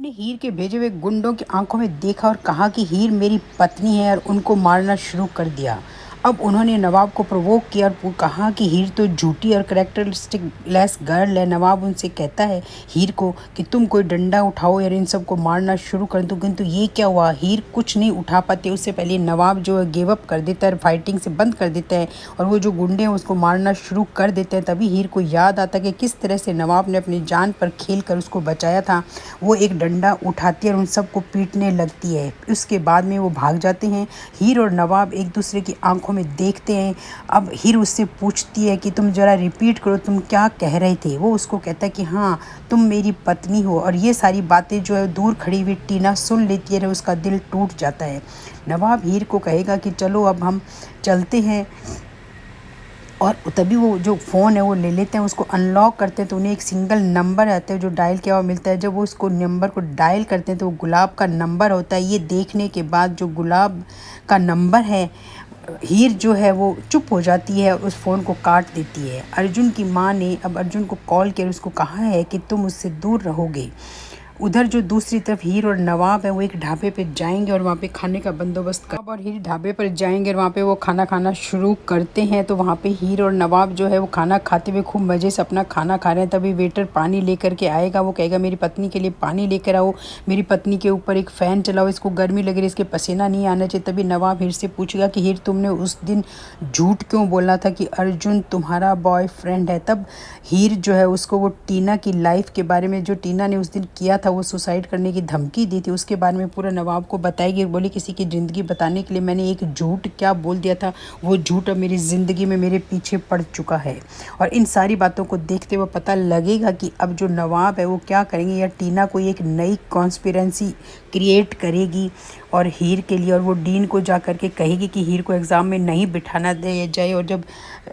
ने हीर के भेजे हुए गुंडों की आंखों में देखा और कहा कि हीर मेरी पत्नी है और उनको मारना शुरू कर दिया। अब उन्होंने नवाब को प्रोवोक किया और कहा कि हीर तो झूठी और करेक्टरिस्टिक लेस गर्ल है। नवाब उनसे कहता है हीर को कि तुम कोई डंडा उठाओ या इन सबको मारना शुरू कर दो, किंतु ये क्या हुआ, हीर कुछ नहीं उठा पाते। उससे पहले नवाब जो है गिव अप कर देता है, फाइटिंग से बंद कर देता है और वो जो गुंडे हैं उसको मारना शुरू कर देते हैं। तभी हीर को याद आता कि किस तरह से नवाब ने अपनी जान पर खेल कर उसको बचाया था। वो एक डंडा उठाती है और उन सबको पीटने लगती है। उसके बाद में वो भाग जाते हैं। हीर और नवाब एक दूसरे की आंखों में देखते हैं। अब हीर उससे पूछती है कि तुम ज़रा रिपीट करो, तुम क्या कह रहे थे। वो उसको कहता है कि हाँ, तुम मेरी पत्नी हो। और ये सारी बातें जो है दूर खड़ी हुई टीना सुन लेती है और उसका दिल टूट जाता है। नवाब हीर को कहेगा कि चलो अब हम चलते हैं, और तभी वो जो फ़ोन है वो ले लेते हैं, उसको अनलॉक करते हैं तो उन्हें एक सिंगल नंबर आता है जो डायल किया हुआ मिलता है। जब वो उसको नंबर को डायल करते हैं तो वो गुलाब का नंबर होता है। ये देखने के बाद जो गुलाब का नंबर है, हीर जो है वो चुप हो जाती है, उस फ़ोन को काट देती है। अर्जुन की माँ ने अब अर्जुन को कॉल किया, उसको कहा है कि तुम उससे दूर रहोगे। उधर जो दूसरी तरफ हीर और नवाब है वो एक ढाबे पे जाएंगे और वहाँ पे खाने का बंदोबस्त कर, और हीर ढाबे पर जाएंगे और वहाँ पे वो खाना खाना शुरू करते हैं। तो वहाँ पे हीर और नवाब जो है वो खाना खाते हुए खूब मज़े से अपना खाना खा रहे हैं। तभी वेटर पानी लेकर के आएगा। वो कहेगा मेरी पत्नी के लिए पानी लेकर आओ, मेरी पत्नी के ऊपर एक फ़ैन चलाओ, इसको गर्मी लग रही है, इसके पसीना नहीं आना चाहिए। तभी नवाब हीर से पूछेगा कि हीर तुमने उस दिन झूठ क्यों बोला था कि अर्जुन तुम्हारा बॉयफ्रेंड है। तब हीर जो है उसको वो टीना की लाइफ के बारे में, जो टीना ने उस दिन किया था, वो सुसाइड करने की धमकी दी थी, उसके बारे में पूरा नवाब को बताएगी। बोली किसी की ज़िंदगी बताने के लिए मैंने एक झूठ क्या बोल दिया था, वो झूठ अब मेरी ज़िंदगी में मेरे पीछे पड़ चुका है। और इन सारी बातों को देखते हुए पता लगेगा कि अब जो नवाब है वो क्या करेंगे, या टीना कोई एक नई कॉन्स्पिरेंसी क्रिएट करेगी और हीर के लिए, और वो डीन को जा कर के कहेगी कि हीर को एग्ज़ाम में नहीं बिठाना दिया जाए। और जब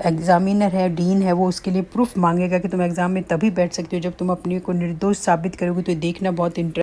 एग्ज़ामिनर है, डीन है, वो उसके लिए प्रूफ मांगेगा कि तुम एग्ज़ाम में तभी बैठ सकते हो जब तुम अपने को निर्दोष साबित करोगे। तो देखना बहुत इंटरेस्ट